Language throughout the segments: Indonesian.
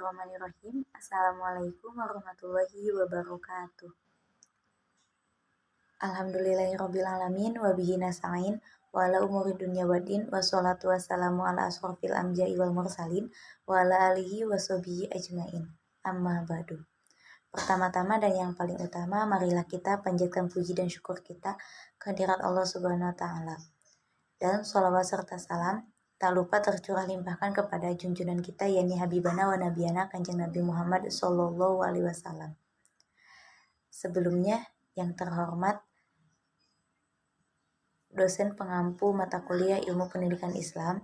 Bismillahirrahmanirrahim. Assalamualaikum warahmatullahi wabarakatuh. Alhamdulillahirrabbilalamin wabihi nasta'in wa ala umuri dunya waddin wassalatu wassalamu ala asrofil anbiya'i wal mursalin wa ala alihi wa sahbihi ajmain. Amma ba'du. Pertama-tama dan yang paling utama, marilah kita panjatkan puji dan syukur kita kehadirat Allah Subhanahu wa taala. Dan sholawat serta salam tak lupa tercurah limpahkan kepada junjungan kita yakni Habibana wa Nabiyana Kanjeng Nabi Muhammad Sallallahu Alaihi Wasallam. Sebelumnya, yang terhormat dosen pengampu mata kuliah Ilmu Pendidikan Islam,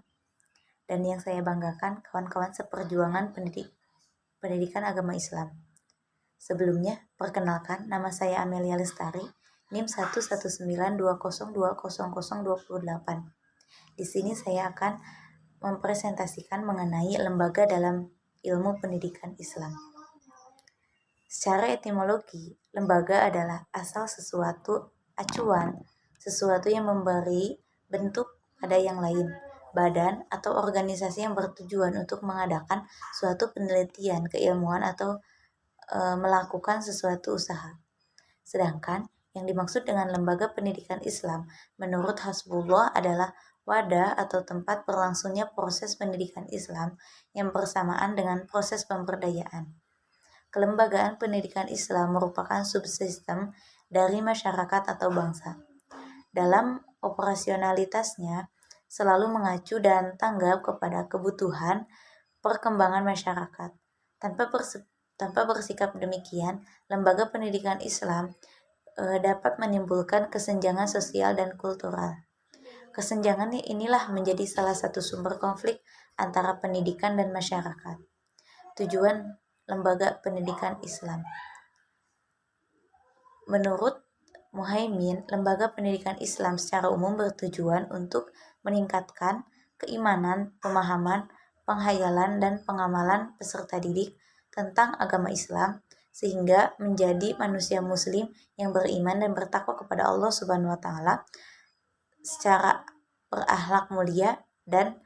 dan yang saya banggakan kawan-kawan seperjuangan pendidikan agama Islam. Sebelumnya, perkenalkan, nama saya Amelia Lestari, NIM 11920200028. Di sini saya akan mempresentasikan mengenai lembaga dalam ilmu pendidikan Islam. Secara etimologi, lembaga adalah asal sesuatu, acuan, sesuatu yang memberi bentuk pada yang lain, badan atau organisasi yang bertujuan untuk mengadakan suatu penelitian, keilmuan atau melakukan sesuatu usaha. Sedangkan yang dimaksud dengan lembaga pendidikan Islam menurut Hasbullah adalah wadah atau tempat berlangsungnya proses pendidikan Islam yang bersamaan dengan proses pemberdayaan. Kelembagaan pendidikan Islam merupakan subsistem dari masyarakat atau bangsa. Dalam operasionalitasnya selalu mengacu dan tanggap kepada kebutuhan perkembangan masyarakat. Tanpa bersikap demikian, lembaga pendidikan Islam dapat menimbulkan kesenjangan sosial dan kultural. Kesenjangan inilah menjadi salah satu sumber konflik antara pendidikan dan masyarakat. Tujuan lembaga pendidikan Islam. Menurut Muhaimin, lembaga pendidikan Islam secara umum bertujuan untuk meningkatkan keimanan, pemahaman, penghayalan, dan pengamalan peserta didik tentang agama Islam, sehingga menjadi manusia muslim yang beriman dan bertakwa kepada Allah Subhanahu wa taala secara berakhlak mulia dan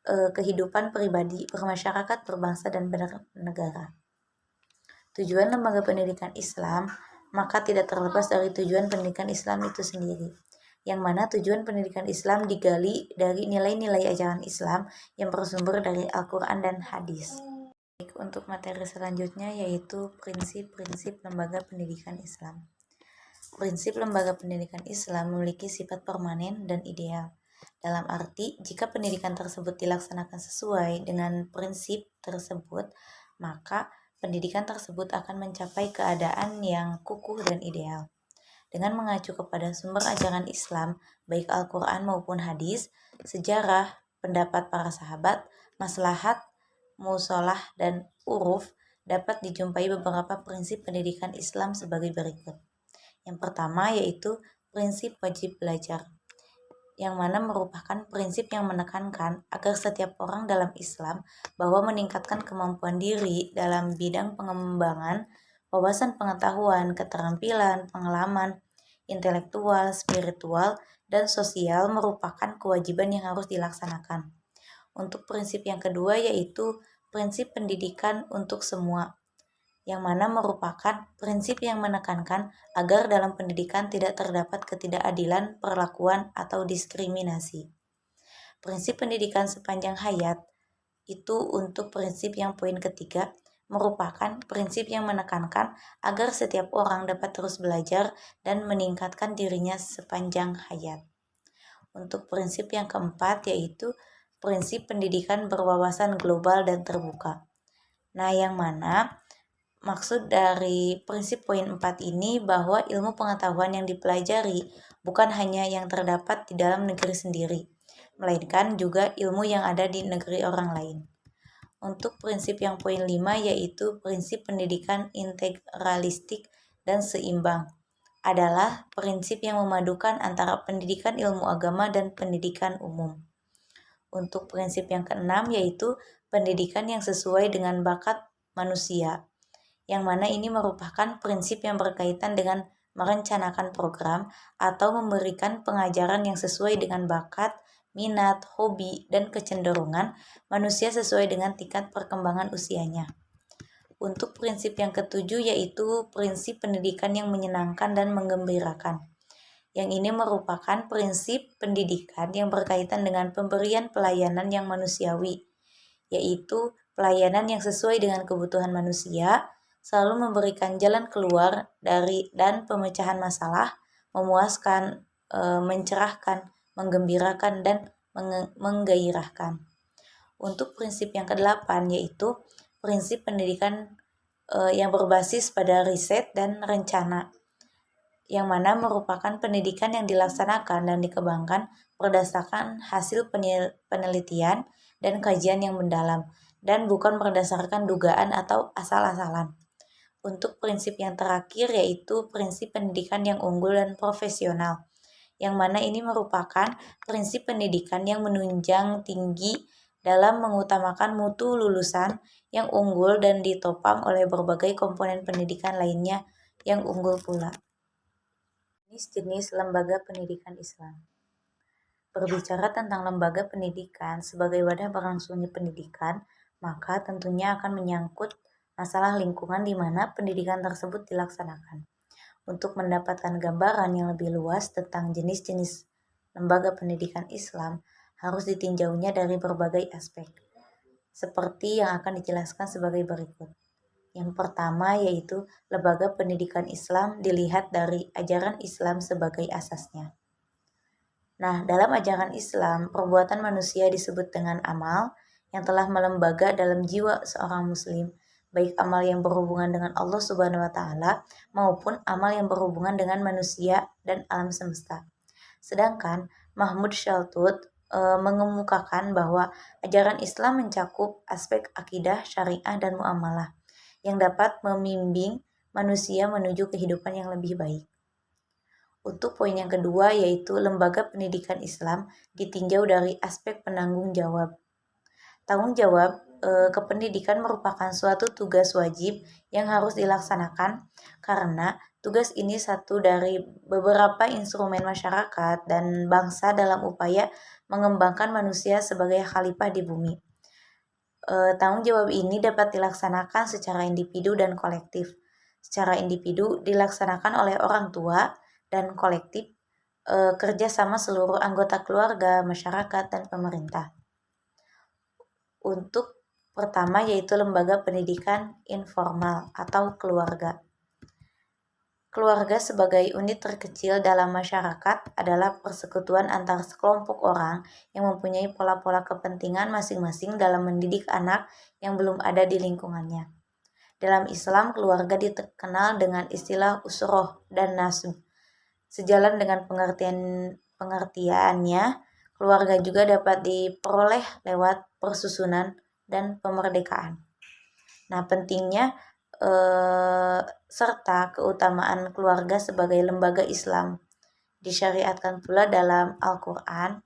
kehidupan pribadi, bermasyarakat, berbangsa, dan bernegara. Tujuan lembaga pendidikan Islam maka tidak terlepas dari tujuan pendidikan Islam itu sendiri, yang mana tujuan pendidikan Islam digali dari nilai-nilai ajaran Islam yang bersumber dari Al-Quran dan Hadis. Untuk materi selanjutnya yaitu prinsip-prinsip lembaga pendidikan Islam. Prinsip lembaga pendidikan Islam memiliki sifat permanen dan ideal. Dalam arti, jika pendidikan tersebut dilaksanakan sesuai dengan prinsip tersebut, maka pendidikan tersebut akan mencapai keadaan yang kukuh dan ideal. Dengan mengacu kepada sumber ajaran Islam, baik Al-Quran maupun hadis, sejarah, pendapat para sahabat, maslahat, musolah, dan uruf, dapat dijumpai beberapa prinsip pendidikan Islam sebagai berikut. Yang pertama yaitu prinsip wajib belajar, yang mana merupakan prinsip yang menekankan agar setiap orang dalam Islam bahwa meningkatkan kemampuan diri dalam bidang pengembangan wawasan pengetahuan, keterampilan, pengalaman, intelektual, spiritual, dan sosial merupakan kewajiban yang harus dilaksanakan. Untuk prinsip yang kedua yaitu prinsip pendidikan untuk semua, yang mana merupakan prinsip yang menekankan agar dalam pendidikan tidak terdapat ketidakadilan perlakuan atau diskriminasi. Prinsip pendidikan sepanjang hayat itu untuk prinsip yang poin ketiga merupakan prinsip yang menekankan agar setiap orang dapat terus belajar dan meningkatkan dirinya sepanjang hayat. Untuk prinsip yang keempat yaitu prinsip pendidikan berwawasan global dan terbuka. Nah, yang mana maksud dari prinsip poin 4 ini bahwa ilmu pengetahuan yang dipelajari bukan hanya yang terdapat di dalam negeri sendiri, melainkan juga ilmu yang ada di negeri orang lain. Untuk prinsip yang poin 5 yaitu prinsip pendidikan integralistik dan seimbang, adalah prinsip yang memadukan antara pendidikan ilmu agama dan pendidikan umum. Untuk prinsip yang keenam yaitu pendidikan yang sesuai dengan bakat manusia, yang mana ini merupakan prinsip yang berkaitan dengan merencanakan program atau memberikan pengajaran yang sesuai dengan bakat, minat, hobi, dan kecenderungan manusia sesuai dengan tingkat perkembangan usianya. Untuk prinsip yang ketujuh yaitu prinsip pendidikan yang menyenangkan dan menggembirakan. Yang ini merupakan prinsip pendidikan yang berkaitan dengan pemberian pelayanan yang manusiawi, yaitu pelayanan yang sesuai dengan kebutuhan manusia, selalu memberikan jalan keluar dari dan pemecahan masalah, memuaskan, mencerahkan, menggembirakan, dan menggairahkan. Untuk prinsip yang kedelapan yaitu prinsip pendidikan yang berbasis pada riset dan rencana, yang mana merupakan pendidikan yang dilaksanakan dan dikembangkan berdasarkan hasil penelitian dan kajian yang mendalam, dan bukan berdasarkan dugaan atau asal-asalan. Untuk prinsip yang terakhir yaitu prinsip pendidikan yang unggul dan profesional, yang mana ini merupakan prinsip pendidikan yang menunjang tinggi dalam mengutamakan mutu lulusan yang unggul dan ditopang oleh berbagai komponen pendidikan lainnya yang unggul pula. Jenis-jenis lembaga pendidikan Islam. Berbicara tentang lembaga pendidikan sebagai wadah berlangsungnya pendidikan, maka tentunya akan menyangkut masalah lingkungan di mana pendidikan tersebut dilaksanakan. Untuk mendapatkan gambaran yang lebih luas tentang jenis-jenis lembaga pendidikan Islam, harus ditinjaunya dari berbagai aspek, seperti yang akan dijelaskan sebagai berikut. Yang pertama yaitu lembaga pendidikan Islam dilihat dari ajaran Islam sebagai asasnya. Nah, dalam ajaran Islam, perbuatan manusia disebut dengan amal yang telah melembaga dalam jiwa seorang muslim, baik amal yang berhubungan dengan Allah Subhanahu wa taala maupun amal yang berhubungan dengan manusia dan alam semesta. Sedangkan Mahmud Shaltut mengemukakan bahwa ajaran Islam mencakup aspek akidah, syariah, dan muamalah yang dapat membimbing manusia menuju kehidupan yang lebih baik. Untuk poin yang kedua yaitu lembaga pendidikan Islam ditinjau dari aspek penanggung jawab. Tanggung jawab kependidikan merupakan suatu tugas wajib yang harus dilaksanakan karena tugas ini satu dari beberapa instrumen masyarakat dan bangsa dalam upaya mengembangkan manusia sebagai khalifah di bumi. Tanggung jawab ini dapat dilaksanakan secara individu dan kolektif. Secara individu dilaksanakan oleh orang tua dan kolektif kerjasama seluruh anggota keluarga, masyarakat, dan pemerintah. Untuk pertama yaitu lembaga pendidikan informal atau keluarga. Keluarga sebagai unit terkecil dalam masyarakat adalah persekutuan antara sekelompok orang yang mempunyai pola-pola kepentingan masing-masing dalam mendidik anak yang belum ada di lingkungannya. Dalam Islam, keluarga dikenal dengan istilah usroh dan nasb. Sejalan dengan pengertiannya, keluarga juga dapat diperoleh lewat persusunan dan pemerdekaan. Nah, pentingnya serta keutamaan keluarga sebagai lembaga Islam disyariatkan pula dalam Al-Quran.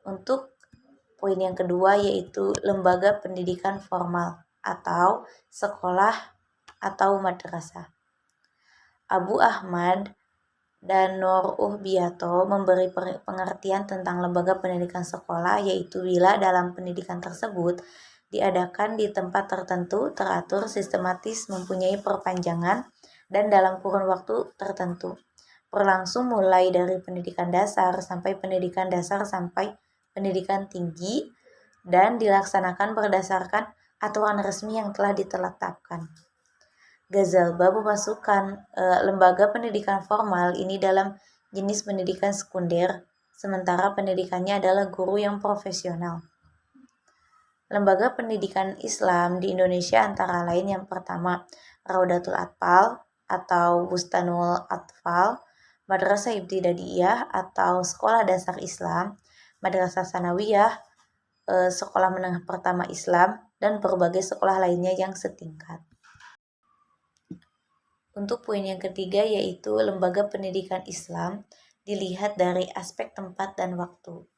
Untuk poin yang kedua yaitu lembaga pendidikan formal atau sekolah atau madrasah. Abu Ahmad dan Nur Uhbiyato memberi pengertian tentang lembaga pendidikan sekolah, yaitu bila dalam pendidikan tersebut diadakan di tempat tertentu, teratur, sistematis, mempunyai perpanjangan, dan dalam kurun waktu tertentu. Berlangsung mulai dari pendidikan dasar sampai pendidikan tinggi, dan dilaksanakan berdasarkan aturan resmi yang telah ditetapkan. Ghazalba memasukkan lembaga pendidikan formal ini dalam jenis pendidikan sekunder, sementara pendidikannya adalah guru yang profesional. Lembaga pendidikan Islam di Indonesia antara lain yang pertama, Raudatul Atfal atau Bustanul Atfal, Madrasah Ibtidaiyah atau Sekolah Dasar Islam, Madrasah Sanawiyah, Sekolah Menengah Pertama Islam, dan berbagai sekolah lainnya yang setingkat. Untuk poin yang ketiga yaitu lembaga pendidikan Islam dilihat dari aspek tempat dan waktu.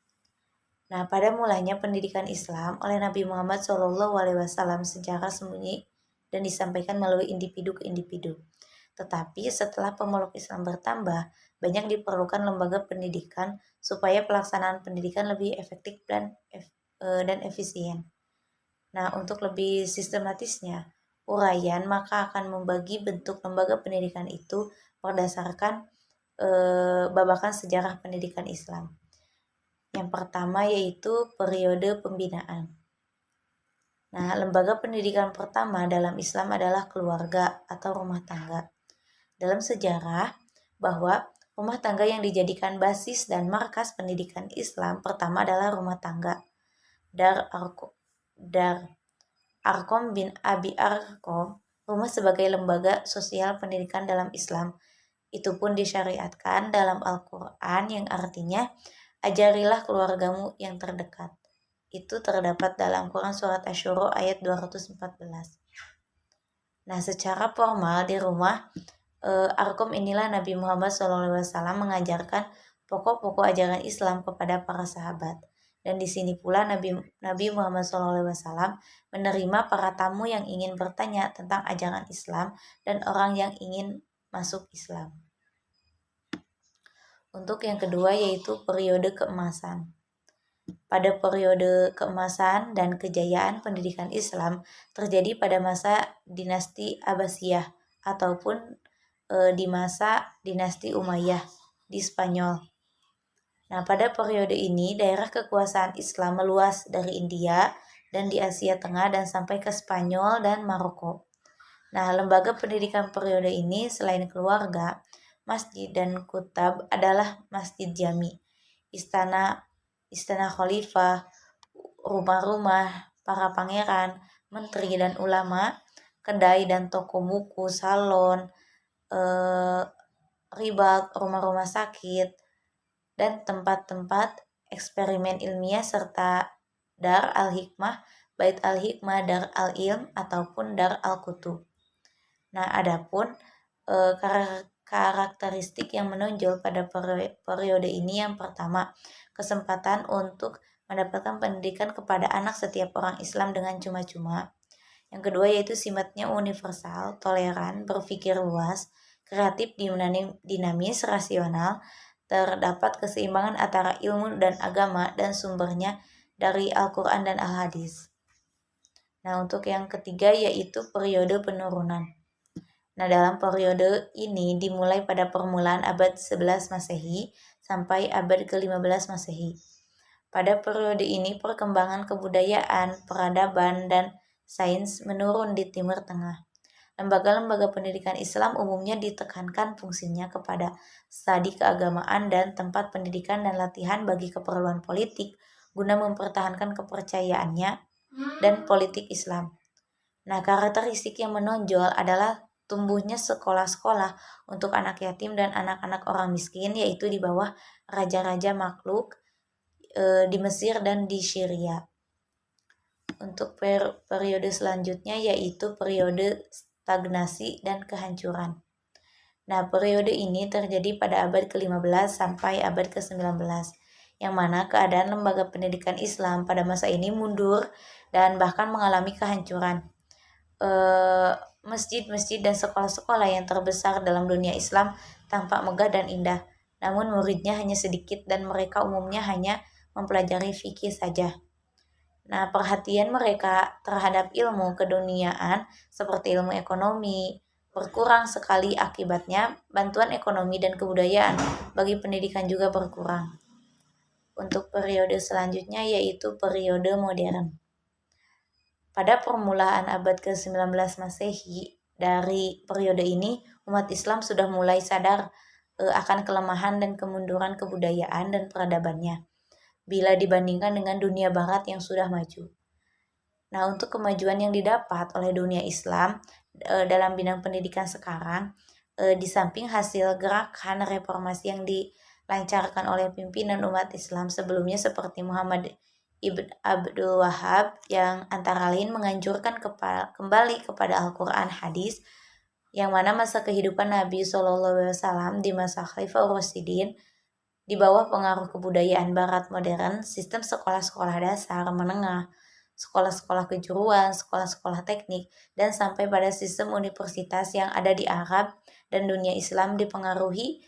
Nah, pada mulanya pendidikan Islam oleh Nabi Muhammad SAW secara sembunyi dan disampaikan melalui individu ke individu. Tetapi setelah pemeluk Islam bertambah, banyak diperlukan lembaga pendidikan supaya pelaksanaan pendidikan lebih efektif dan efisien. Nah, untuk lebih sistematisnya, uraian maka akan membagi bentuk lembaga pendidikan itu berdasarkan babakan sejarah pendidikan Islam. Yang pertama yaitu periode pembinaan. Nah, lembaga pendidikan pertama dalam Islam adalah keluarga atau rumah tangga. Dalam sejarah, bahwa rumah tangga yang dijadikan basis dan markas pendidikan Islam pertama adalah rumah tangga. Dar Arkom bin Abi Arkom, rumah sebagai lembaga sosial pendidikan dalam Islam. Itu pun disyariatkan dalam Al-Quran yang artinya, ajarilah keluargamu yang terdekat. Itu terdapat dalam Quran Surat Asy-Syura ayat 214. Nah, secara formal di rumah Arkom inilah Nabi Muhammad SAW mengajarkan pokok-pokok ajaran Islam kepada para sahabat. Dan di sini pula Nabi Muhammad SAW menerima para tamu yang ingin bertanya tentang ajaran Islam dan orang yang ingin masuk Islam. Untuk yang kedua yaitu periode keemasan. Pada periode keemasan dan kejayaan pendidikan Islam terjadi pada masa dinasti Abbasiyah ataupun di masa dinasti Umayyah di Spanyol. Nah, pada periode ini daerah kekuasaan Islam meluas dari India dan di Asia Tengah dan sampai ke Spanyol dan Maroko. Nah, lembaga pendidikan periode ini selain keluarga, masjid dan kutab adalah masjid jami, istana khalifah, rumah-rumah para pangeran, menteri dan ulama, kedai dan toko buku, salon, ribat, rumah-rumah sakit, dan tempat-tempat eksperimen ilmiah serta Dar al-Hikmah, Bait al-Hikmah, Dar al-Ilm ataupun Dar al-Kutub. Nah, adapun karakteristik yang menonjol pada periode ini yang pertama, kesempatan untuk mendapatkan pendidikan kepada anak setiap orang Islam dengan cuma-cuma. Yang kedua yaitu sifatnya universal, toleran, berpikir luas, kreatif, dinamis, rasional, terdapat keseimbangan antara ilmu dan agama dan sumbernya dari Al-Quran dan Al-Hadis. Nah, untuk yang ketiga yaitu periode penurunan. Nah, dalam periode ini dimulai pada permulaan abad 11 Masehi sampai abad ke-15 Masehi. Pada periode ini perkembangan kebudayaan, peradaban, dan sains menurun di Timur Tengah. Lembaga-lembaga pendidikan Islam umumnya ditekankan fungsinya kepada studi keagamaan dan tempat pendidikan dan latihan bagi keperluan politik guna mempertahankan kepercayaannya dan politik Islam. Nah, karakteristik yang menonjol adalah tumbuhnya sekolah-sekolah untuk anak yatim dan anak-anak orang miskin, yaitu di bawah raja-raja makhluk di Mesir dan di Syria. Untuk periode selanjutnya yaitu periode stagnasi dan kehancuran. Nah, periode ini terjadi pada abad ke-15 sampai abad ke-19, yang mana keadaan lembaga pendidikan Islam pada masa ini mundur dan bahkan mengalami kehancuran. Masjid-masjid dan sekolah-sekolah yang terbesar dalam dunia Islam tampak megah dan indah, namun muridnya hanya sedikit dan mereka umumnya hanya mempelajari fikih saja. Nah, perhatian mereka terhadap ilmu keduniaan seperti ilmu ekonomi berkurang sekali, akibatnya bantuan ekonomi dan kebudayaan bagi pendidikan juga berkurang. Untuk periode selanjutnya yaitu periode modern. Pada permulaan abad ke-19 Masehi, dari periode ini umat Islam sudah mulai sadar akan kelemahan dan kemunduran kebudayaan dan peradabannya bila dibandingkan dengan dunia barat yang sudah maju. Nah, untuk kemajuan yang didapat oleh dunia Islam dalam bidang pendidikan sekarang, di samping hasil gerakan reformasi yang dilancarkan oleh pimpinan umat Islam sebelumnya seperti Muhammad Ibn Abdul Wahab yang antara lain menganjurkan kembali kepada Al-Quran hadis, yang mana masa kehidupan Nabi SAW di masa Khalifah Rasyidin di bawah pengaruh kebudayaan barat modern, sistem sekolah-sekolah dasar, menengah, sekolah-sekolah kejuruan, sekolah-sekolah teknik, dan sampai pada sistem universitas yang ada di Arab dan dunia Islam dipengaruhi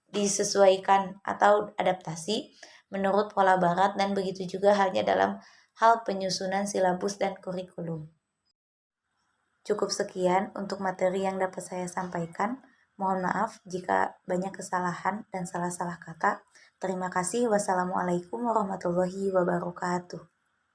disesuaikan atau adaptasi menurut pola barat, dan begitu juga halnya dalam hal penyusunan silabus dan kurikulum. Cukup sekian untuk materi yang dapat saya sampaikan. Mohon maaf jika banyak kesalahan dan salah-salah kata. Terima kasih. Wassalamualaikum warahmatullahi wabarakatuh.